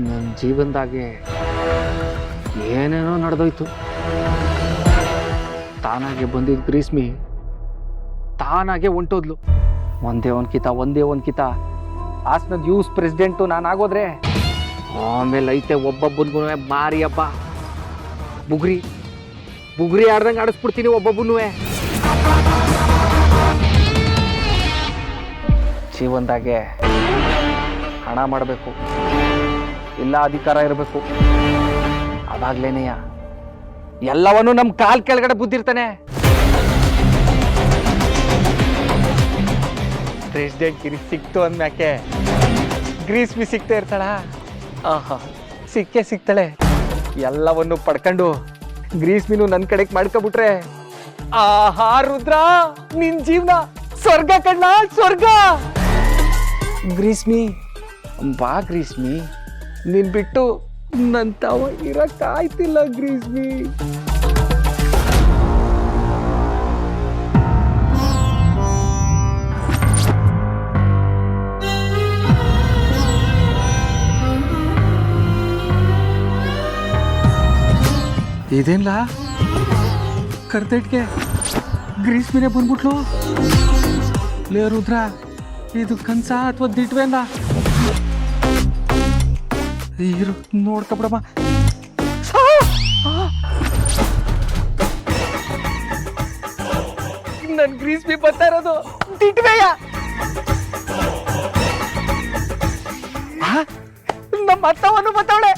ನನ್ನ ಜೀವನದಾಗೆ ಏನೇನೋ ನಡೆದೋಯ್ತು. ತಾನಾಗೆ ಬಂದಿದ್ದ ಗ್ರೀಸ್ಮಿ ತಾನಾಗೆ ಹೊಂಟೋದ್ಲು. ಒಂದೇ ಒಂದ್ಕಿತ ಹಾಸನದ ಯೂಸ್ ಪ್ರೆಸಿಡೆಂಟು ನಾನು ಆಗೋದ್ರೆ ಆಮೇಲೆ ಐತೆ ಒಬ್ಬೊಬ್ಬನ್ಗೂ ಮಾರಿ ಹಬ್ಬ ಬುಗ್ರಿ ಆಡ್ದಂಗೆ ಆಡಿಸ್ಬಿಡ್ತೀನಿ ಒಬ್ಬೊಬ್ಬನೂ. ಜೀವನದಾಗೆ ಹಣ ಮಾಡಬೇಕು, ಇಲ್ಲ ಅಧಿಕಾರ ಇರಬೇಕು. ಅವಾಗ್ಲೇನೆಯ ಎಲ್ಲವನ್ನೂ ನಮ್ಮ ಕಾಲ್ ಕೆಳಗಡೆ ಬುದ್ಧಿರ್ತಾನೆ. ಪ್ರೆಸಿಡೆಂಟ್ ಗಿರಿ ಸಿಕ್ತು ಅಂದ್ಮ್ಯಾಕೆ ಗ್ರೀಸ್ಮಿ ಸಿಗ್ತಾ ಇರ್ತಾಳ. ಆಹಾ, ಸಿಗ್ತಾಳೆ. ಎಲ್ಲವನ್ನು ಪಡ್ಕೊಂಡು ಗ್ರೀಸ್ಮಿನು ನನ್ನ ಕಡೆಗೆ ಮಾಡ್ಕೊಬಿಟ್ರೆ ಆಹಾ ರುದ್ರ, ನಿನ್ ಜೀವನ ಸ್ವರ್ಗ ಕಣ್ಣ, ಸ್ವರ್ಗ. ಗ್ರೀಸ್ಮಿ ಬಾ ಗ್ರೀಸ್ಮಿ, ನೀನ್ ಬಿಟ್ಟು ನನ್ ತಾವ ಇರಕ್ಕಾಯ್ತಿಲ್ಲ ಗ್ರೀಸ್ಮಿ. ಇದೇನ್ಲ ಕರ್ತೆಟ್ಗೆ ಗ್ರೀಸ್ಮಿನೇ ಬಂದ್ಬಿಟ್ಲು. ಲೇ ರುದ್ರ, ಇದು ಕನ್ಸ ಅಥವಾ ದಿಟ್ವೇನ? ಇರು ನೋಡ್ಕೊಬಿಡಮ್ಮ. ನನ್ ಗ್ರೀಸ್ಮಿ ಬರ್ತಾ ಇರೋದು ದಿಟ್ವೆಯ? ನಮ್ಮ ಅತ್ತವನ್ನು ಬತ್ತವಳೆ.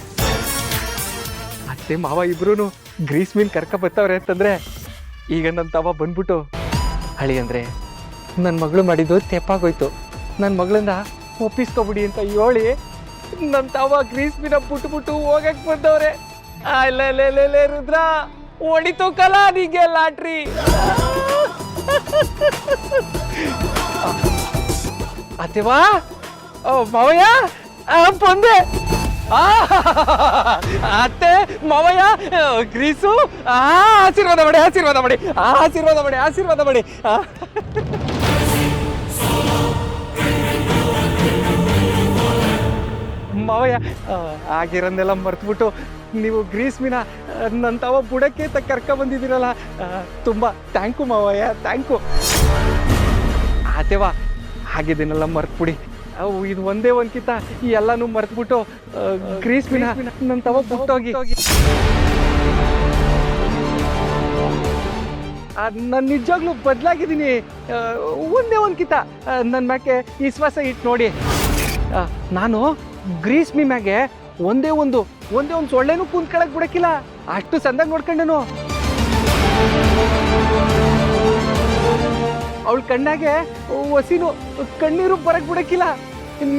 ಅತ್ತೆ ಮಾವ ಇಬ್ರು ಗ್ರೀಸ್ಮಿನ್ ಕರ್ಕ ಬತ್ತವ್ರೆ ಅಂತಂದ್ರೆ ಈಗ ನನ್ನ ತವ ಬಂದ್ಬಿಟ್ಟು ಹಳಿ ಅಂದ್ರೆ ನನ್ನ ಮಗಳು ಮಾಡಿದ್ದು ತೆಪ್ಪಾಗೋಯ್ತು, ನನ್ನ ಮಗಳಿಂದ ಒಪ್ಪಿಸ್ಕೊಬಿಡಿ ಅಂತ ಹೇಳಿ ನನ್ನ ತವ ಗ್ರೀಸ್ಮಿನ ಬಿಟ್ಟು ಹೋಗಕ್ ಬಂದವ್ರೆ. ಅಲ್ಲೇ ರುದ್ರ, ಹೊಡಿತು ಕಲ ನಿಗೆ ಲಾಟ್ರಿ. ಅತ್ತೆವಾ ಮಾವಯ್ಯ ಬಂದೆ. ಅತ್ತೆ ಮಾವಯ್ಯ ಗ್ರೀಸು ಆಶೀರ್ವಾದ ಮಾಡಿ. ಮಾವಯ್ಯ ಆಗಿರೋನ್ನೆಲ್ಲ ಮರ್ತ್ಬಿಟ್ಟು ನೀವು ಗ್ರೀಸ್ಮಿನ ನನ್ನ ತವ ಬುಡಕ್ಕೆ ಕರ್ಕ ಬಂದಿದ್ದೀರಲ್ಲ, ತುಂಬ ಥ್ಯಾಂಕು ಮಾವಯ್ಯ, ಥ್ಯಾಂಕು. ಆತೇವಾ ಆಗಿದ್ದೇನೆಲ್ಲ ಮರ್ತ್ಬಿಡಿ. ಇದು ಒಂದೇ ಒಂದ್ಕಿತ ಎಲ್ಲಾನು ಮರ್ತ್ಬಿಟ್ಟು ಗ್ರೀಸ್ಮಿನ ನನ್ನ ತವ ಬಿಟ್ಟೋಗಿ. ನಾನು ನಿಜವಾಗ್ಲೂ ಬದಲಾಗಿದ್ದೀನಿ. ಒಂದೇ ಒಂದ್ಕಿತ ನನ್ನ ಮ್ಯಾಕೆ ವಿಶ್ವಾಸ ಇಟ್ಟು ನೋಡಿ. ನಾನು ಗ್ರೀಸ್ಮಿ ಮ್ಯಾಗೆ ಒಂದೇ ಒಂದು ಸೊಳ್ಳೆನೂ ಕುಂತ್ಕೊಳಕ್ ಬಿಡಕ್ಕಿಲ್ಲ, ಅಷ್ಟು ಸಂದಾಗ ನೋಡ್ಕೊಂಡೇನು. ಅವಳ ಕಣ್ಣಾಗೆ ಹಸಿನು ಕಣ್ಣೀರು ಬರಕ್ ಬಿಡಕ್ಕಿಲ್ಲ.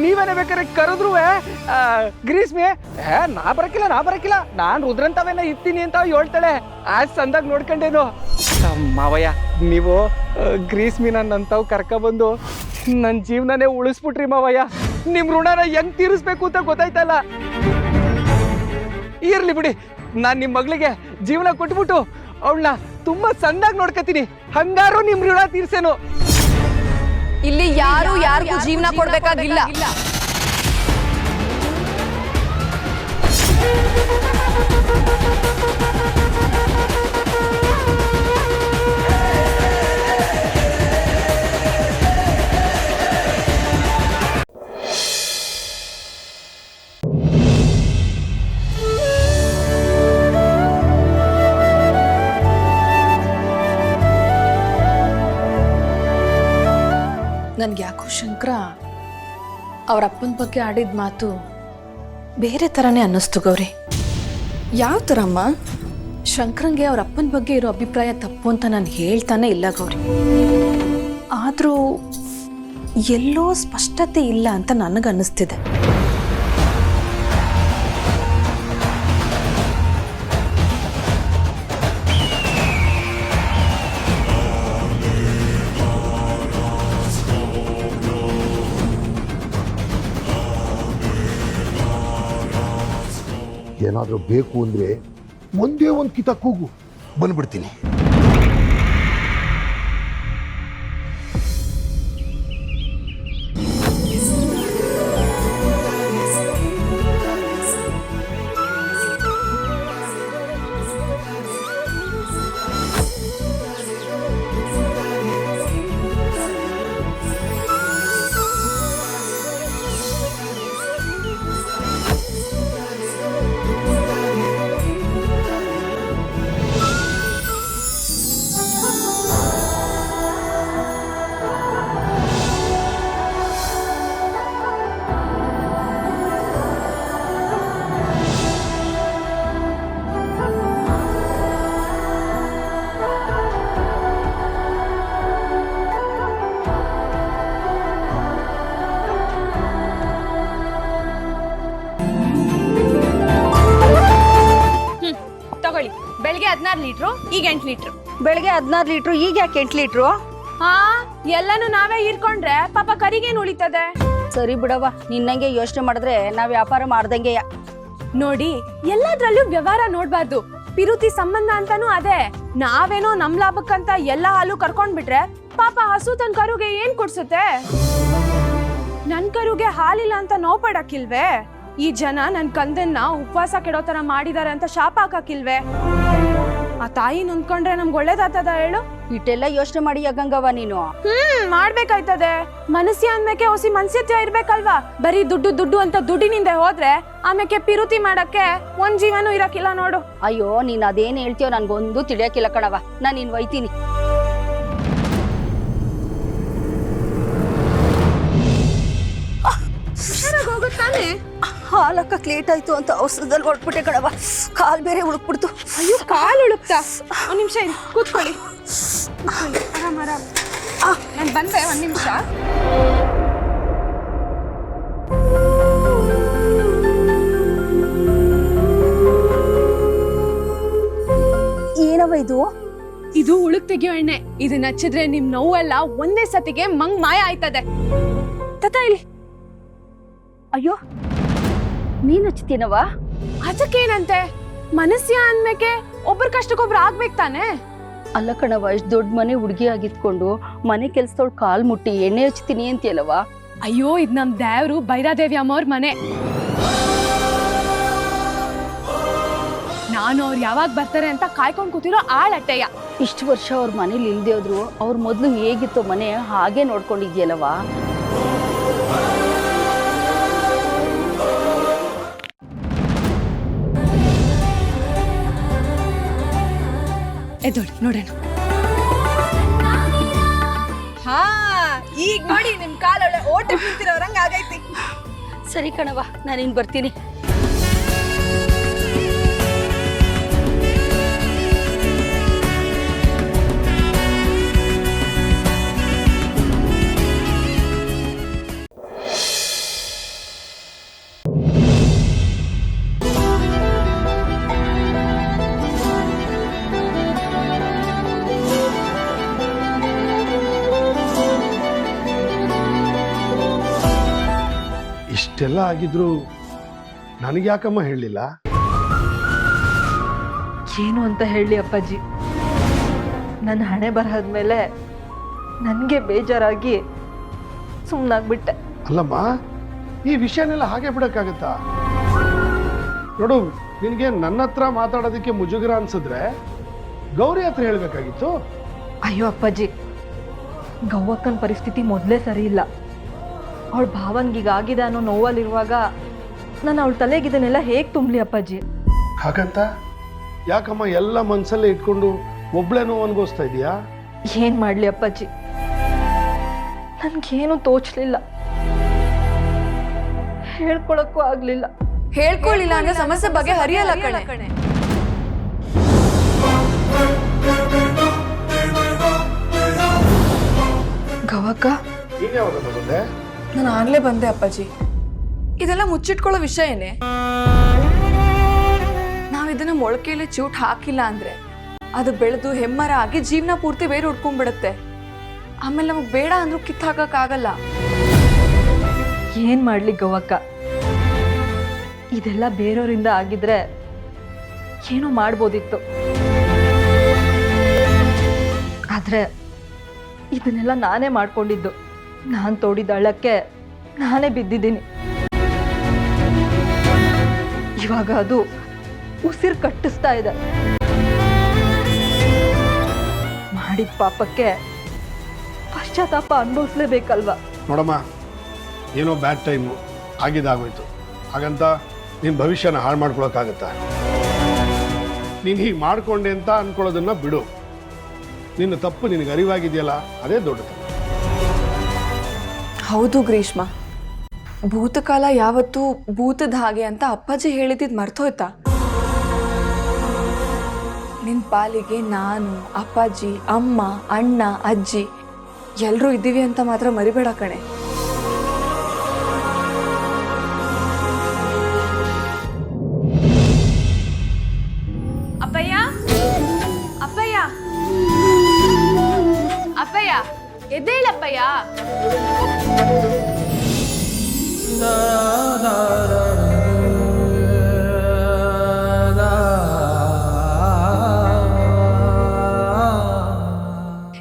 ನೀವೇನೇ ಬೇಕಾದ್ರೆ ಕರೆದ್ರು ಗ್ರೀಸ್ಮಿ ನಾ ಬರಕ್ಕಿಲ್ಲ ನಾನು ರುದ್ರಂತವೇನ ಇರ್ತೀನಿ ಅಂತ ಹೇಳ್ತಾಳೆ. ಆಸ್ ಸಂದಾಗ ನೋಡ್ಕೊಂಡೇನು. ಮಾವಯ್ಯ ನೀವು ಗ್ರೀಸ್ಮಿನ ನಂತಾವ್ ಕರ್ಕೊಬಂದು ನನ್ನ ಜೀವನನೇ ಉಳಿಸ್ಬಿಟ್ರಿ ಮಾವಯ್ಯ. ನಿಮ್ ಋಣನ ಹೆಂಗ್ ತೀರಿಸ್ಬೇಕು ಅಂತ ಗೊತ್ತಾಯ್ತಲ್ಲ. ಇರ್ಲಿ ಬಿಡಿ, ನಾನು ನಿಮ್ಮ ಮಗಳಿಗೆ ಜೀವನ ಕೊಟ್ಬಿಟ್ಟು ಅವಳನ್ನ ತುಂಬಾ ಸಂದಾಗ ನೋಡ್ಕತೀನಿ. ಹಂಗಾರು ನಿಮ್ ಋಣ ತೀರ್ಸೇನು. ಇಲ್ಲಿ ಯಾರಿಗೂ ಜೀವನ ಕೊಡ್ಬೇಕಾಗಿಲ್ಲ. ನನ್ಗೆ ಯಾಕೋ ಶಂಕರ ಅವ್ರ ಅಪ್ಪನ ಬಗ್ಗೆ ಆಡಿದ ಮಾತು ಬೇರೆ ಥರನೇ ಅನ್ನಿಸ್ತು ಗೌರಿ. ಯಾವ ಥರಮ್ಮ? ಶಂಕರಂಗೆ ಅವ್ರ ಅಪ್ಪನ ಬಗ್ಗೆ ಇರೋ ಅಭಿಪ್ರಾಯ ತಪ್ಪು ಅಂತ ನಾನು ಹೇಳ್ತಾನೆ ಇಲ್ಲ ಗೌರಿ. ಆದರೂ ಎಲ್ಲೋ ಸ್ಪಷ್ಟತೆ ಇಲ್ಲ ಅಂತ ನನಗನ್ನಿಸ್ತಿದೆ. ಏನಾದರೂ ಬೇಕು ಅಂದರೆ ಒಂದೇ ಒಂದು ಕಿತ ಕೂಗು, ಬಂದ್ಬಿಡ್ತೀನಿ. ಲೀಟ್ರು ಈಗ 8 ಲೀಟ್ರು. ಬೆಳಗ್ಗೆ 16 ಲೀಟ್ರು ಈಗ ಯಾಕೆ 8 ಲೀಟ್ರು? ಹಾ, ಎಲ್ಲಾನು ನಾವೇ ಹೀರ್ಕೊಂಡ್ರೆ ಪಾಪ ಕರಿಗೇನು ಉಳಿತದೆ? ಸರಿ ಬಿಡವ, ನಿನ್ನಂಗೆ ಯೋಚನೆ ಮಾಡಿದ್ರೆ ನಾವ್ ವ್ಯಾಪಾರ ಮಾಡ್ದಂಗೆ. ನೋಡಿ, ಎಲ್ಲದ್ರಲ್ಲೂ ವ್ಯವಹಾರ ನೋಡ್ಬಾರ್ದು. ಪಿರುತಿ ಸಂಬಂಧ ಅಂತಾನು ಅದೇ. ನಾವೇನೋ ನಮ್ ಲಾಭಕ್ಕಂತ ಎಲ್ಲ ಹಾಲು ಕರ್ಕೊಂಡ್ಬಿಟ್ರೆ ಪಾಪ ಹಸು ತನ್ ಕರುಗೆ ಏನ್ ಕೊಡ್ಸುತ್ತೆ? ನನ್ ಕರುಗೆ ಹಾಲಿಲ್ಲ ಅಂತ ನೋವು ಪಡಕ್ಕಿಲ್ವೇ? ಈ ಜನ ನನ್ ಕಂದನ್ನ ಉಪವಾಸ ಕೆಡೋ ತರ ಮಾಡಿದಾರೆ ಅಂತ ಶಾಪ ಹಾಕಕ್ಕಿಲ್ವೇ? ಆ ತಾಯಿ ನೊಂದ್ಕೊಂಡ್ರೆ ನಮ್ಗೆ ಒಳ್ಳೇದಾಗ್ತದ ಹೇಳು? ಇಟ್ಟೆಲ್ಲ ಯೋಚನೆ ಮಾಡಿ ಗಂಗವ್ವ ನೀನು. ಮಾಡ್ಬೇಕಾಯ್ತದೆ. ಮನಸ್ಸಿ ಅಂದ್ಮೇಕೆ ಹೊಸಿ ಮನ್ಸಿತ್ಯ ಇರ್ಬೇಕಲ್ವಾ? ಬರೀ ದುಡ್ಡು ದುಡ್ಡು ಅಂತ ದುಡ್ಡಿನಿಂದ ಹೋದ್ರೆ ಆಮೇಲೆ ಪಿರುತಿ ಮಾಡಕ್ಕೆ ಒಂದ್ ಜೀವನೂ ಇರಕ್ಕಿಲ್ಲ ನೋಡು. ಅಯ್ಯೋ, ನೀನ್ ಅದೇನ್ ಹೇಳ್ತೀಯೋ ನನ್ಗೊಂದು ತಿಳಿಯಕ್ಕಿಲ್ಲ ಕಣವ. ನಾನ್ ನಿನ್ ಒಯ್ತೀನಿ. ಹೋಗುತ್ತಾನೆ. ಹಾಲಕ್ಕಕ್ ಲೇಟ್ ಆಯ್ತು ಅಂತ ಔಷಧದಲ್ಲಿ ಹೊಡ್ಬಿಟ್ಟೆ ಕಣವ. ಕಾಲ್ ಬೇರೆ ಉಳುಕ್ಬಿಡ್ತು. ಅಯ್ಯೋ, ಕಾಲು ಉಳುಕ್ತಾ? ಒಂದ್ ನಿಮಿಷ ಇರಿ, ಕೂತ್ಕೊಳ್ಳಿ. ಆರಾಮ್ ಆರಾಮ್. ನಾನು ಬಂದೆ, ಒಂದ್ ನಿಮಿಷ. ಏನವ ಇದು? ಇದು ಉಳುಕ್ ತೆಗಿಯೋ ಎಣ್ಣೆ. ಇದನ್ನ ಹಚ್ಚಿದ್ರೆ ನಿಮ್ ನೋವೆಲ್ಲ ಒಂದೇ ಸತಿಗೆ ಮಾಯ ಆಯ್ತದೆ. ತತ ಇಲ್ಲಿ. ಅಯ್ಯೋ, ನೀನ್ ಹಚ್ತೀನವ? ಅದಕ್ಕೇನಂತೆ? ಮನಸ್ಯ ಅಂದ್ಮೇಕೆ ಒಬ್ಬರ ಕಷ್ಟಕ್ಕೊಬ್ರು ಆಗ್ಬೇಕು ತಾನೆ? ಅಲ್ಲ ಕಣವ, ಇಷ್ಟು ದೊಡ್ಡ ಮನೆ ಹುಡುಗಿ ಆಗಿದ್ಕೊಂಡು ಮನೆ ಕೆಲ್ಸದೊಳ್ ಕಾಲ್ ಮುಟ್ಟಿ ಎಣ್ಣೆ ಹಚ್ತೀನಿ ಅಂತೀಯಲ್ಲವ? ಅಯ್ಯೋ, ಇದ್ ನಮ್ ದೇವ್ರು ಭೈರಾದೇವಿ ಅಮ್ಮವ್ರ ಮನೆ. ನಾನು ಅವ್ರು ಯಾವಾಗ ಬರ್ತಾರೆ ಅಂತ ಕಾಯ್ಕೊಂಡ್ ಕೂತಿರೋ ಆಳಟ್ಟೆಯ. ಇಷ್ಟು ವರ್ಷ ಅವ್ರ ಮನೇಲಿ ಇಲ್ದೇ ಹೋದ್ರು ಅವ್ರ ಮೊದ್ಲು ಹೇಗಿತ್ತು ಮನೆ ಹಾಗೆ ನೋಡ್ಕೊಂಡಿದ್ಯಲ್ಲವ? ಎದೋಳಿ ನೋಡೋಣ. ಹಾ, ಈಗ ನೋಡಿ ನಿಮ್ ಕಾಲೊಳ್ಳೆ ಓಟ ನಿಂತಿರೋರಂಗ ಆಗೈತಿ. ಸರಿ ಕಣವ, ನಾನಿನ್ ಬರ್ತೀನಿ. ಇಷ್ಟೆಲ್ಲ ಆಗಿದ್ರು ನನಗೆ ಯಾಕಮ್ಮ ಹೇಳಲಿಲ್ಲ? ಏನು ಅಂತ ಹೇಳಿ ಅಪ್ಪಾಜಿ, ನನ್ನ ಹಣೆ ಬರಹದ್ಮೇಲೆ ನನಗೆ ಬೇಜಾರಾಗಿ ಸುಮ್ಮನಾಗ್ಬಿಟ್ಟೆ. ಅಲ್ಲಮ್ಮ, ಈ ವಿಷಯನೆಲ್ಲ ಹಾಗೆ ಬಿಡಕ್ಕಾಗತ್ತಾ? ನೋಡು, ನಿನಗೆ ನನ್ನ ಹತ್ರ ಮಾತಾಡೋದಕ್ಕೆ ಮುಜುಗರ ಅನ್ಸಿದ್ರೆ ಗೌರಿ ಹತ್ರ ಹೇಳ್ಬೇಕಾಗಿತ್ತು. ಅಯ್ಯೋ ಅಪ್ಪಾಜಿ, ಗವ್ವಕ್ಕನ ಪರಿಸ್ಥಿತಿ ಮೊದಲೇ ಸರಿ ಇಲ್ಲ. ಅವಳ ಭಾವನ್ಗೀಗ ಆಗಿದೆ ಅನ್ನೋ ನೋವಲ್ಲಿರುವಾಗ ನಾನು ಅವಳ ತಲೆಗಿದನ್ನೆಲ್ಲ ಹೇಗೆ ತುಂಬಲಿ ಅಪ್ಪಾಜಿ? ಹಾಗಂತ ಯಾಕಮ್ಮ ಎಲ್ಲ ಮನಸ್ಸಲ್ಲೇ ಇಟ್ಕೊಂಡು ಒಬ್ಳೆ ನೋವು ಅನ್ಭವಿಸ್ತಾ ಇದೀಯಾ? ಏನು ಮಾಡಲಿ ಅಪ್ಪಾಜಿ, ನನಗೇನು ತೋಚಲಿಲ್ಲ, ಹೇಳ್ಕೊಳಕ್ಕೂ ಆಗಲಿಲ್ಲ. ಹೇಳ್ಕೊಳ್ಳಿಲ್ಲ ಅಂದ್ರೆ ಸಮಸ್ಯೆ ಬಗ್ಗೆ ಹರಿಯಲ್ಲ ಕಣೆ. ಗವಕ್ಕ, ನೀನು ಯಾವಾಗ ಬಂದೆ? ನಾನು ಆಗ್ಲೇ ಬಂದೆ ಅಪ್ಪಾಜಿ. ಇದೆಲ್ಲ ಮುಚ್ಚಿಟ್ಕೊಳ್ಳೋ ವಿಷಯ ಏನೇ? ನಾವಿದನ್ನ ಮೊಳಕೆಯಲ್ಲಿ ಚೂಟ್ ಹಾಕಿಲ್ಲ ಅಂದ್ರೆ ಅದು ಬೆಳೆದು ಹೆಮ್ಮರ ಆಗಿ ಜೀವನ ಪೂರ್ತಿ ಬೇರೆ ಉಡ್ಕೊಂಡ್ಬಿಡುತ್ತೆ. ಆಮೇಲೆ ನಮಗ್ ಬೇಡ ಅಂದ್ರೂ ಕಿತ್ತು ಹಾಕಕ್ಕಾಗಲ್ಲ. ಏನು ಮಾಡಲಿ ಗವಕ್ಕ, ಇದೆಲ್ಲ ಬೇರೆಯವರಿಂದ ಆಗಿದ್ರೆ ಏನೋ ಮಾಡ್ಬೋದಿತ್ತು. ಆದರೆ ಇದನ್ನೆಲ್ಲ ನಾನೇ ಮಾಡ್ಕೊಂಡಿದ್ದು. ನಾನು ತೋಡಿದ ಹಳ್ಳಕ್ಕೆ ನಾನೇ ಬಿದ್ದಿದ್ದೀನಿ. ಇವಾಗ ಅದು ಉಸಿರು ಕಟ್ಟಿಸ್ತಾ ಇದೆ. ಮಾಡಿದ ಪಾಪಕ್ಕೆ ಪಶ್ಚಾತ್ತಾಪ ಅನುಭವಿಸ್ಲೇಬೇಕಲ್ವಾ? ನೋಡಮ್ಮ, ಏನೋ ಬ್ಯಾಡ್ ಟೈಮು ಆಗಿದ್ದಾಗೋಯ್ತು. ಹಾಗಂತ ನಿನ್ನ ಭವಿಷ್ಯನ ಹಾಳು ಮಾಡ್ಕೊಳಕ್ಕಾಗತ್ತಾ? ನೀನು ಹೀಗೆ ಮಾಡ್ಕೊಂಡೆ ಅಂತ ಅನ್ಕೊಳ್ಳೋದನ್ನ ಬಿಡು. ನಿನ್ನ ತಪ್ಪು ನಿನಗೆ ಅರಿವಾಗಿದೆಯಲ್ಲ, ಅದೇ ದೊಡ್ಡ ತಪ್ಪು. ಹೌದು ಗ್ರೀಷ್ಮ, ಭೂತಕಾಲ ಯಾವತ್ತೂ ಭೂತದ ಹಾಗೆ ಅಂತ ಅಪ್ಪಾಜಿ ಹೇಳಿದ್ದು ಮರ್ತೋಯ್ತಾ? ನಿನ್ ಪಾಲಿಗೆ ನಾನು, ಅಪ್ಪಾಜಿ, ಅಮ್ಮ, ಅಣ್ಣ, ಅಜ್ಜಿ ಎಲ್ಲರೂ ಇದ್ದೀವಿ ಅಂತ ಮಾತ್ರ ಮರಿಬೇಡ ಕಣೆ. ಅಪ್ಪಯ್ಯ, ಎದ್ದೇಳಪ್ಪಯ್ಯ.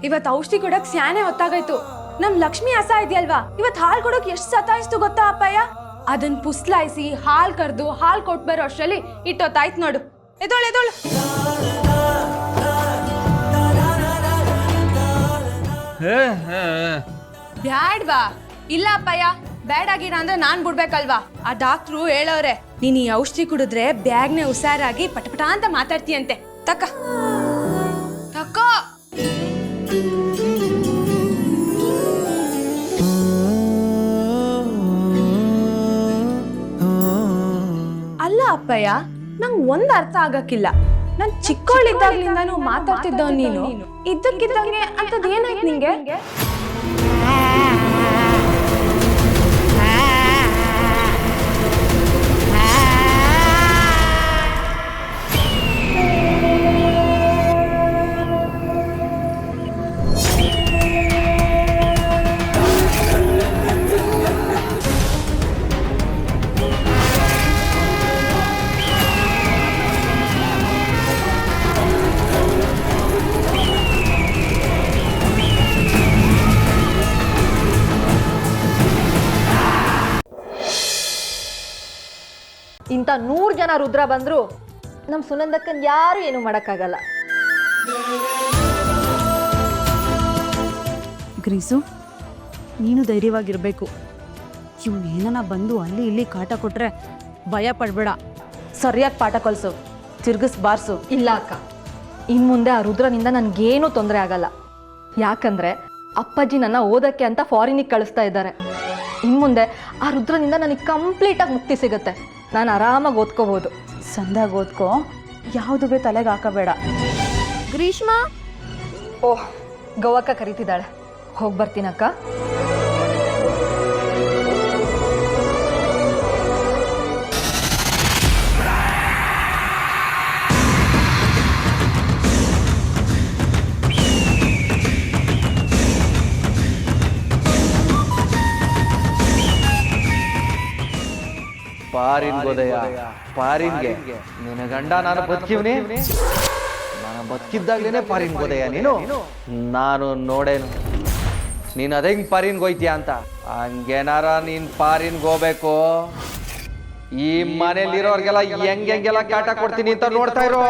ಇವತ್ತು ಔಷಧಿ ಕೊಡಕ್ ಸ್ಯಾನೆ ಹೊತ್ತಾಗಾಯ್ತು. ನಮ್ ಲಕ್ಷ್ಮಿ ಹಸ ಇದೆಯಲ್ವಾ, ಇವತ್ ಹಾಲ್ ಕೊಡಕ್ ಎಷ್ಟ್ ಸತಾಯಿಸ್ತು ಗೊತ್ತಾ ಅಪ್ಪಯ್ಯ. ಅದನ್ ಪುಸ್ಲಾಯಿಸಿ ಹಾಲ್ ಕರ್ದು ಹಾಲ್ ಕೊಟ್ ಬರೋ ಅಷ್ಟ್ರಲ್ಲಿ ಇಟ್ಟೊತ್ತಾಯ್ತು ನೋಡು. ಎದೋಳು ಎದೋಳು. ಬ್ಯಾಡ್ವಾ? ಇಲ್ಲ ಅಪ್ಪಯ್ಯ, ಬ್ಯಾಡಾಗಿರ ಅಂದ್ರೆ ನಾನ್ ಬಿಡ್ಬೇಕಲ್ವಾ? ಆ ಡಾಕ್ಟ್ರು ಹೇಳವ್ರೆ, ನೀನ್ ಈ ಔಷಧಿ ಕುಡಿದ್ರೆ ಬ್ಯಾಗ್ನೆ ಹುಷಾರಾಗಿ ಪಟಪಟ ಅಂತ ಮಾತಾಡ್ತೀಯಂತೆ. ತಕ್ಕ ತಕ್ಕೋ. ಅಲ್ಲ ಅಪ್ಪಯ್ಯ, ನಂಗ್ ಒಂದ್ ಅರ್ಥ ಆಗಕ್ಕಿಲ್ಲ. ನಾನ್ ಚಿಕ್ಕವಳಿದ್ದಾಗ್ಲಿಂದಾನು ಮಾತಾಡ್ತಿದ್ದವ್ ನೀನು, ಇದ್ದಕ್ಕಿದ್ದಂಗೆ ಅಂತದ್ ಏನಾಯ್ತು ನಿಂಗೆ? ಇಂಥ 100 ಜನ ರುದ್ರ ಬಂದ್ರು ನಮ್ಮ ಸುನಂದಕ್ಕನ್ ಯಾರು ಏನು ಮಾಡೋಕ್ಕಾಗಲ್ಲ. ಗ್ರೀಸು, ನೀನು ಧೈರ್ಯವಾಗಿರಬೇಕು. ಇವನೇನ ಬಂದು ಅಲ್ಲಿ ಇಲ್ಲಿ ಕಾಟ ಕೊಟ್ರೆ ಭಯ ಪಡ್ಬೇಡ. ಸರಿಯಾಗಿ ಪಾಠ ಕಲಿಸು, ತಿರ್ಗಿಸ್ ಬಾರ್ಸು. ಇಲ್ಲ ಅಕ್ಕ, ಇನ್ನು ಮುಂದೆ ಆ ರುದ್ರನಿಂದ ನನಗೇನೂ ತೊಂದರೆ ಆಗಲ್ಲ. ಯಾಕಂದ್ರೆ ಅಪ್ಪಾಜಿ ನನ್ನ ಓದಕ್ಕೆ ಅಂತ ಫಾರಿನಿಗೆ ಕಳಿಸ್ತಾ ಇದ್ದಾರೆ. ಇನ್ನು ಮುಂದೆ ಆ ರುದ್ರನಿಂದ ನನಗೆ ಕಂಪ್ಲೀಟಾಗಿ ಮುಕ್ತಿ ಸಿಗುತ್ತೆ. ನಾನು ಆರಾಮಾಗಿ ಓದ್ಕೋಬೋದು. ಸಂದಾಗ ಓದ್ಕೋ, ಯಾವುದು ಬೇ ತಲೆಗೆ ಹಾಕಬೇಡ. ಗ್ರೀಷ್ಮಾ, ಓಹ್ ಗೌವಕ್ಕ ಕರೀತಿದ್ದಾಳೆ, ಹೋಗಿ ಬರ್ತೀನಕ್ಕ. ಪಾರಿನ್ ಗೋದಯ್ಯ, ಪಾರಿನ್ಗೆ ನಿನ್ನ ಗಂಡ ನಾನು ಬದುಕಿವ್ನಿ. ನಾನು ಬದುಕಿದ್ದಾಗ್ಲೇನೆ ಪಾರಿನ್ ಗೋದಯ್ಯ ನೀನು. ನಾನು ನೋಡೇನು ನೀನು ಅದೆಂಗ್ ಪಾರಿನ್ಗೆ ಹೋಯ್ತೀಯ ಅಂತ. ಹಂಗೇನಾರ ನೀನ್ ಪಾರಿನ್ಗೆ ಹೋಗ್ಬೇಕು, ಈ ಮನೇಲಿರೋರ್ಗೆಲ್ಲ ಹೆಂಗೆಲ್ಲ ಕಾಟ ಕೊಡ್ತೀನಿ ಅಂತ ನೋಡ್ತಾ ಇರೋ.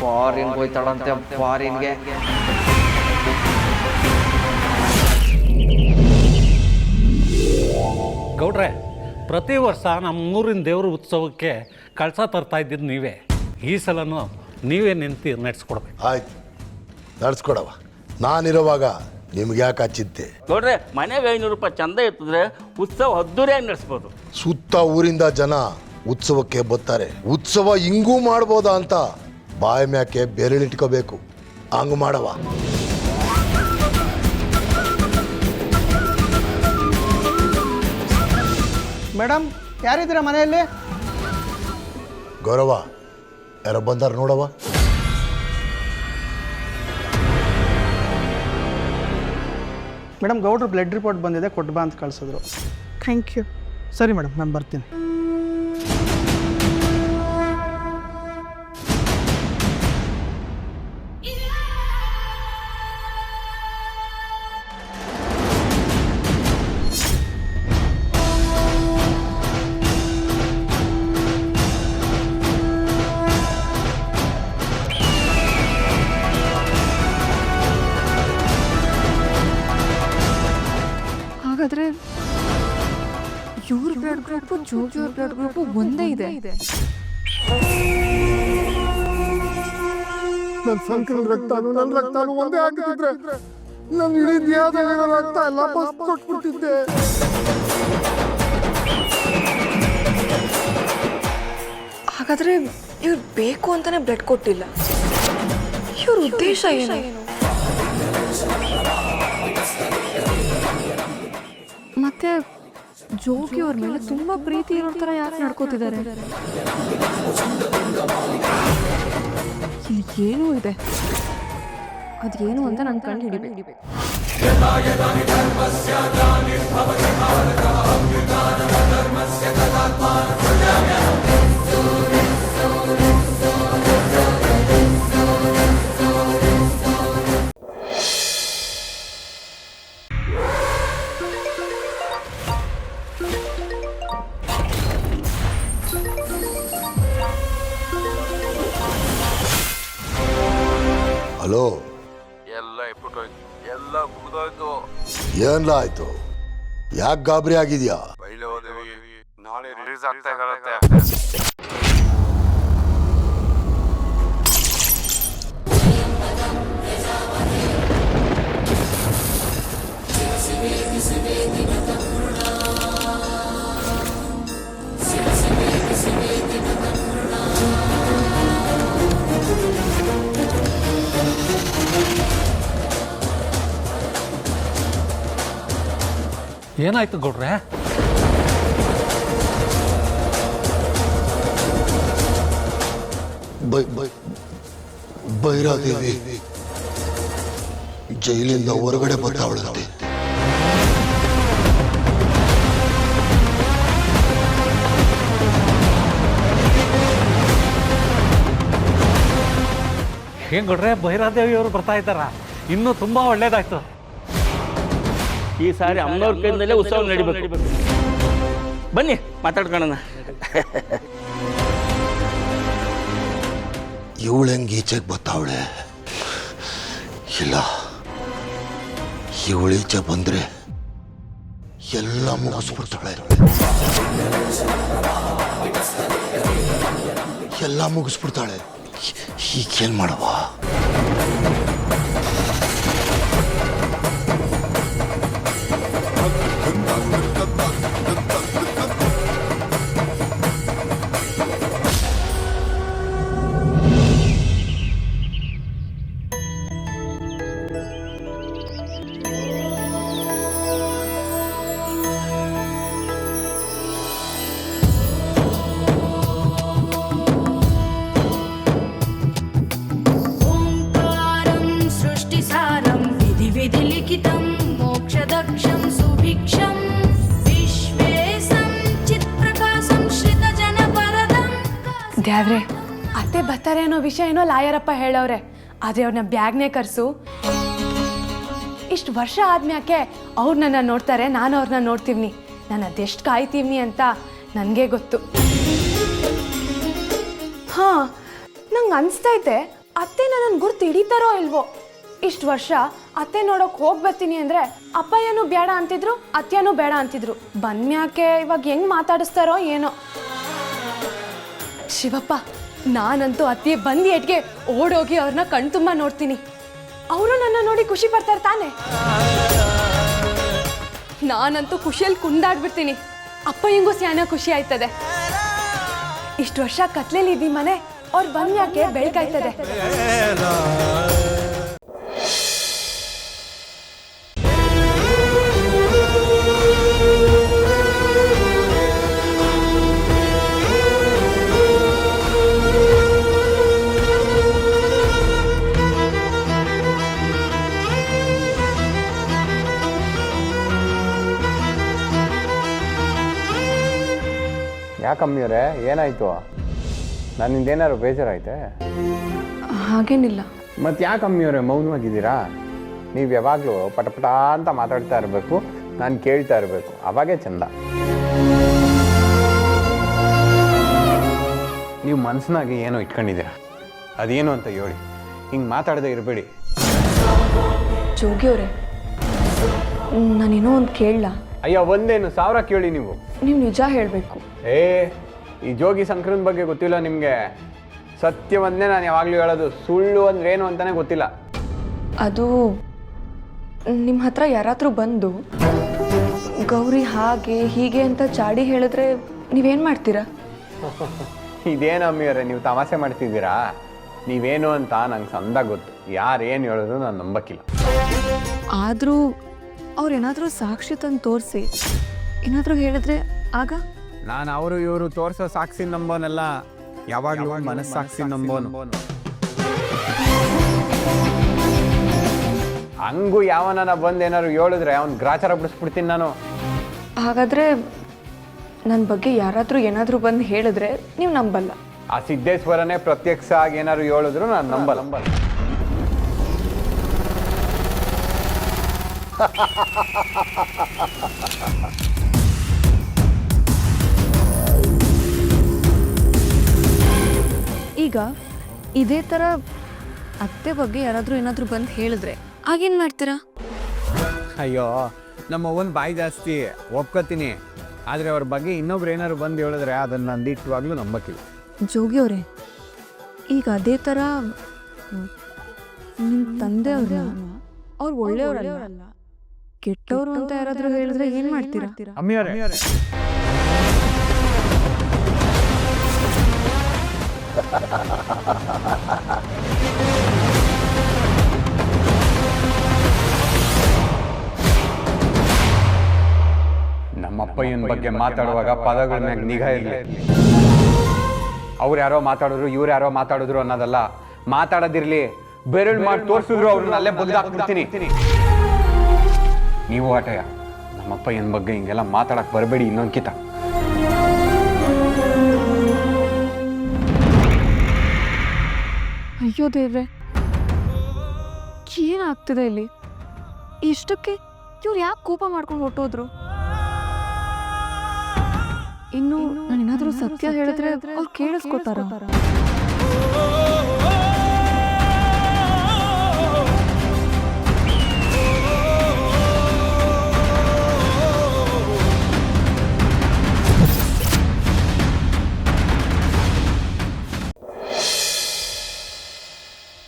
ಪಾರಿನ್ಗೆ ಹೋಯ್ತಾಳಂತೆ, ಪಾರಿನ್ಗೆ. ಗೌಡ್ರೆ, ಪ್ರತಿ ವರ್ಷ ನಮ್ಮ ಊರಿನ ದೇವ್ರ ಉತ್ಸವಕ್ಕೆ ಕಳಸ ತರ್ತಾ ಇದ್ದಿದ್ದು ನೀವೇ. ಈ ಸಲನೂ ನೀವೇ ನಿಂತು ನಡೆಸ್ಕೊಡ್ಬೇಕು. ಆಯ್ತು, ನಡೆಸ್ಕೊಡವ. ನಾನಿರುವಾಗ ನಿಮ್ಗೆ ಯಾಕೆ ಚಿಂತೆ? ನೋಡ್ರೆ, ಮನೆಗೆ 500 ರೂಪಾಯಿ ಚಂದ ಇರ್ತದ್ರೆ ಉತ್ಸವ ಅದ್ದೂರಿಯಾಗಿ ನಡೆಸ್ಬೋದು. ಸುತ್ತ ಊರಿಂದ ಜನ ಉತ್ಸವಕ್ಕೆ ಬರ್ತಾರೆ. ಉತ್ಸವ ಹಿಂಗೂ ಮಾಡ್ಬೋದಾ ಅಂತ ಬಾಯಿ ಮ್ಯಾಕೆ ಬೆರಳಿಟ್ಕೋಬೇಕು. ಹಂಗೆ ಮಾಡವ. ಮೇಡಮ್, ಯಾರಿದ್ದೀರಾ ಮನೆಯಲ್ಲಿ? ಗೌರವ, ಯಾರೋ ಬಂದಾರ ನೋಡವ. ಮೇಡಮ್, ಗೌಡ್ರು ಬ್ಲಡ್ ರಿಪೋರ್ಟ್ ಬಂದಿದೆ, ಕೊಟ್ಟು ಬಾ ಅಂತ ಕಳಿಸಿದ್ರು. Thank you. ಸರಿ ಮೇಡಮ್, ನಾನು ಬರ್ತೀನಿ. ಹಾಗಾದ್ರೆ ಇವ್ರ ಬ್ಲಡ್ ಗ್ರೂಪು ಜೋಗಿ ಬ್ಲಡ್ ಗ್ರೂಪು ಒಂದೇ ಇದೆ. ನನ್ನ ಸಂಕಲನ ರಕ್ತಾನು ನನ್ನ ರಕ್ತಾನು ಒಂದೇ ಆಗಿದ್ರೆ ನನ್ನ ಇಡೀ ದೇಹದಲ್ಲಿರೋ ರಕ್ತ ಎಲ್ಲ ಬಸ್ ಕೊಟ್ಬಿಟ್ಟಿದ್ದೆ. ಹಾಗಾದ್ರೆ ಇವ್ರು ಬೇಕು ಅಂತಾನೆ ಬ್ಲಡ್ ಕೊಟ್ಟಿಲ್ಲ. ಇವ್ರ ಉದ್ದೇಶ ಏನು? ಮತ್ತೆ ಜೋಗಿ ಅವ್ರ ಮೇಲೆ ತುಂಬಾ ಪ್ರೀತಿ ಇರೋ ಥರ ಯಾಕೆ ನಡ್ಕೋತಿದ್ದಾರೆ? ಇಲ್ಲಿ ಏನೂ ಇದೆ, ಅದೇನು ಅಂತ ನಾನು ಕಂಡು ಹಿಡಿಬೇಕು. ಹಲೋ, ಎಲ್ಲ ಮುಗಿದೋಯ್ತು. ಏನ್ಲ ಆಯ್ತು? ಯಾಕೆ ಗಾಬರಿ ಆಗಿದ್ಯಾ? ನಾಳೆ ರಿಲೀಸ್ ಆಗ್ತಾ ಇರುತ್ತೆ. ಏನಾಯ್ತು ಗೌಡ್ರೆ? ಭೈರಾದೇವಿ ಜೈಲಿಂದ ಹೊರಗಡೆ ಬರ್ತಾವಳಂತೆ. ಏನ್ ಗೌಡ್ರೆ, ಭೈರಾದೇವಿ ಅವರು ಬರ್ತಾ ಇದ್ದಾರ? ಇನ್ನೂ ತುಂಬಾ ಒಳ್ಳೇದಾಯ್ತು. ಈ ಸಾರಿ ಅಮ್ಮನವ್ರ ಕೈಯಿಂದಲೇ ಉತ್ಸವ ನಡಿಬೇಕು. ಬನ್ನಿ ಮಾತಾಡ್ಕೊಳ್ಳೋಣ. ಇವಳು ಹೆಂಗೆ ಈಚೆಗೆ ಬರ್ತಾವಳೆ? ಇಲ್ಲ, ಇವಳು ಈಚೆ ಬಂದ್ರೆ ಎಲ್ಲ ಮುಗಿಸ್ಬಿಡ್ತಾಳೆ. ಎಲ್ಲ ಮುಗಿಸ್ಬಿಡ್ತಾಳೆ. ಈಗೇನು ಮಾಡವ? ದೇವ್ರೆ, ಅತ್ತೆ ಬರ್ತಾರೆ ಅನ್ನೋ ವಿಷಯ ಏನೋ ಲಾಯರಪ್ಪ ಹೇಳವ್ರೆ. ಆದ್ರೆ ಅವ್ರನ್ನ ಬ್ಯಾಗ್ನೇ ಕರ್ಸು. ಇಷ್ಟು ವರ್ಷ ಆದ್ಮ್ಯಾಕೆ ಅವ್ರು ನನ್ನ ನೋಡ್ತಾರೆ, ನಾನು ಅವ್ರನ್ನ ನೋಡ್ತೀವ್ನಿ. ನಾನು ಅದೆಷ್ಟು ಕಾಯ್ತೀವ್ನಿ ಅಂತ ನನಗೆ ಗೊತ್ತು. ಹಾ, ನಂಗೆ ಅನಿಸ್ತೈತೆ ಅತ್ತೆ ನನ್ನ ಗುರ್ತು ಹಿಡಿತಾರೋ ಇಲ್ವೋ. ಇಷ್ಟು ವರ್ಷ ಅತ್ತೆ ನೋಡೋಕೆ ಹೋಗಿ ಬರ್ತೀನಿ ಅಂದರೆ ಅಪ್ಪಯ್ಯನೂ ಬೇಡ ಅಂತಿದ್ರು, ಅತ್ತೆನೂ ಬೇಡ ಅಂತಿದ್ರು. ಬಂದ್ಮ್ಯಾಕೆ ಇವಾಗ ಹೆಂಗೆ ಮಾತಾಡಿಸ್ತಾರೋ ಏನೋ. ಶಿವಪ್ಪ, ನಾನಂತೂ ಅತ್ತೆ ಬಂದು ಎಟ್ಗೆ ಓಡೋಗಿ ಅವ್ರನ್ನ ಕಣ್ತುಂಬ ನೋಡ್ತೀನಿ. ಅವರು ನನ್ನ ನೋಡಿ ಖುಷಿ ಪಡ್ತಾರೆ ತಾನೆ. ನಾನಂತೂ ಖುಷಿಯಲ್ಲಿ ಕುಂದಾಡ್ಬಿಡ್ತೀನಿ. ಅಪ್ಪಯ್ಯಂಗೂ ಸ್ಯಾನ ಖುಷಿ ಆಯ್ತದೆ. ಇಷ್ಟು ವರ್ಷ ಕತ್ಲೇಲಿ ಇದ್ದೀ ಮನೆ, ಅವ್ರು ಬಂದ್ಯಾಕೆ ಬೆಳಕಾಯ್ತದೆ. ಯಾಕಮ್ಮಿಯವರೇ, ಏನಾಯ್ತು? ನನ್ನಿಂದೇನಾದ್ರು ಬೇಜಾರಾಯ್ತೆ? ಹಾಗೇನಿಲ್ಲ. ಮತ್ತು ಯಾಕಮ್ಮಿಯವರೇ ಮೌನವಾಗಿದ್ದೀರಾ? ನೀವು ಯಾವಾಗಲೂ ಪಟಪಟ ಅಂತ ಮಾತಾಡ್ತಾ ಇರಬೇಕು, ನಾನು ಕೇಳ್ತಾ ಇರಬೇಕು, ಅವಾಗೇ ಚಂದ. ನೀವು ಮನಸ್ಸಿನಾಗೆ ಏನೋ ಇಟ್ಕೊಂಡಿದ್ದೀರಾ, ಅದೇನು ಅಂತ ಹೇಳಿ. ಹಿಂಗೆ ಮಾತಾಡದೆ ಇರಬೇಡಿ. ಜೋಗಿಯವರೇ, ನಾನೇನೋ ಒಂದು ಕೇಳಲ್ಲ. ಅಯ್ಯೋ, ಒಂದೇನು 1000 ಕೇಳಿ ನೀವು. ನೀವು ನಿಜ ಹೇಳಬೇಕು. ಈ ಜೋಗಿ ಸಂಕ್ರಮಣ ಬಗ್ಗೆ ಗೊತ್ತಿಲ್ಲ ನಿಮಗೆ? ಸತ್ಯವನ್ನೇ ನಾನು ಯಾವಾಗಲೂ ಹೇಳೋದು. ಸುಳ್ಳು ಅಂದ್ರೆ ಏನು ಅಂತಾನೆ ಗೊತ್ತಿಲ್ಲ. ಅದು ನಿಮ್ಮ ಹತ್ರ ಯಾರಾದರೂ ಬಂದು ಗೌರಿ ಹಾಗೆ ಹೀಗೆ ಅಂತ ಚಾಡಿ ಹೇಳಿದ್ರೆ ನೀವೇನು ಮಾಡ್ತೀರಾ? ಇದೇನು ಅಮ್ಮಿಯವರೇ, ನೀವು ತಮಾಷೆ ಮಾಡ್ತಿದ್ದೀರಾ? ನೀವೇನು ಅಂತ ನಂಗೆ ಸಂದಾಗ ಗೊತ್ತು. ಯಾರೇನು ಹೇಳಿದ್ರು ನಾನು ನಂಬಕ್ಕಿಲ್ಲ. ಆದರೂ ಅವ್ರೇನಾದರೂ ಸಾಕ್ಷಿ ತಂದು ತೋರಿಸಿ ಏನಾದರೂ ಹೇಳಿದ್ರೆ ಆಗ? ನಾನು ಅವರು ಇವರು ತೋರಿಸೋ ಸಾಕ್ಷಿ ನಂಬೋನಲ್ಲ, ಯಾವಾಗಲೂ ಮನಸ್ಸಾಕ್ಷಿ ನಂಬೋನು. ಹಂಗೂ ಯಾವನ ಬಂದು ಏನಾದ್ರು ಹೇಳಿದ್ರೆ ಅವ್ನು ಗ್ರಾಚಾರ ಬಿಡಿಸ್ಬಿಡ್ತೀನಿ ನಾನು. ಹಾಗಾದರೆ ನನ್ನ ಬಗ್ಗೆ ಯಾರಾದರೂ ಏನಾದರೂ ಬಂದು ಹೇಳಿದ್ರೆ ನೀವು ನಂಬಲ್ಲ? ಆ ಸಿದ್ದೇಶ್ವರನೇ ಪ್ರತ್ಯಕ್ಷ ಆಗಿ ಏನಾದ್ರು ಹೇಳಿದ್ರು ನಾನು ನಂಬಲ್ಲ. ಈಗ ಇದೇ ಥರ ಅತ್ತೆ ಬಗ್ಗೆ ಯಾರಾದರೂ ಏನಾದರೂ ಬಂದು ಹೇಳಿದ್ರೆ ಆಗೇನು ಮಾಡ್ತೀರಾ? ಅಯ್ಯೋ ನಮ್ಮ ಅವ್ವನ ಬಾಯಿ ಜಾಸ್ತಿ, ಒಪ್ಕೋತೀನಿ. ಆದರೆ ಅವ್ರ ಬಗ್ಗೆ ಇನ್ನೊಬ್ರು ಏನಾದ್ರು ಬಂದು ಹೇಳಿದ್ರೆ ಅದನ್ನು ನಾನು ದಿಟ್ಟವಾಗ್ಲೂ ನಂಬಕ್ಕಿಲ್ಲ. ಜೋಗಿ ಅವರೇ, ಈಗ ಅದೇ ಥರ ನಿಮ್ಮ ತಂದೆ ಅವ್ರು ಒಳ್ಳೆಯವರಲ್ಲ, ಕೆಟ್ಟವರು ಅಂತ ಯಾರಾದರೂ ಹೇಳಿದ್ರೆ ಏನು ಮಾಡ್ತೀರಾ? ಅಮ್ಮಿಯವರೇ, ನಮ್ಮಪ್ಪಯ್ಯನ ಬಗ್ಗೆ ಮಾತಾಡುವಾಗ ಪದಗಳ ಮ್ಯಾಗ ನಿಗಾ ಇರಲಿ. ಅವ್ರು ಯಾರೋ ಮಾತಾಡಿದ್ರು, ಇವ್ರು ಯಾರೋ ಮಾತಾಡಿದ್ರು ಅನ್ನೋದಲ್ಲ. ಮಾತಾಡೋದಿರ್ಲಿ, ಬೆರಳು ಮಾಡಿ ತೋರಿಸಿದ್ರು ಅವ್ರನ್ನ ಅಲ್ಲೇ ಬದಲಾಗ್ಬಿಡ್ತೀನಿ. ನೀವು ಆಟಯ್ಯ, ನಮ್ಮಪ್ಪಯ್ಯನ ಬಗ್ಗೆ ಹಿಂಗೆಲ್ಲ ಮಾತಾಡಕ್ಕೆ ಬರಬೇಡಿ ಇನ್ನೊಂದ್ಕಿತ. ಅಯ್ಯೋ ದೇವ್ರೆ, ಏನಾಗ್ತಿದೆ ಇಲ್ಲಿ? ಇಷ್ಟಕ್ಕೆ ಇವ್ರು ಯಾಕೆ ಕೋಪ ಮಾಡ್ಕೊಂಡು ಹೊಟ್ಟೋದ್ರು? ಇನ್ನು ನಾನೇನಾದರೂ ಸತ್ಯ ಹೇಳಿದ್ರೆ ಅವ್ರು ಕೇಳಿಸ್ಕೊತಾರ?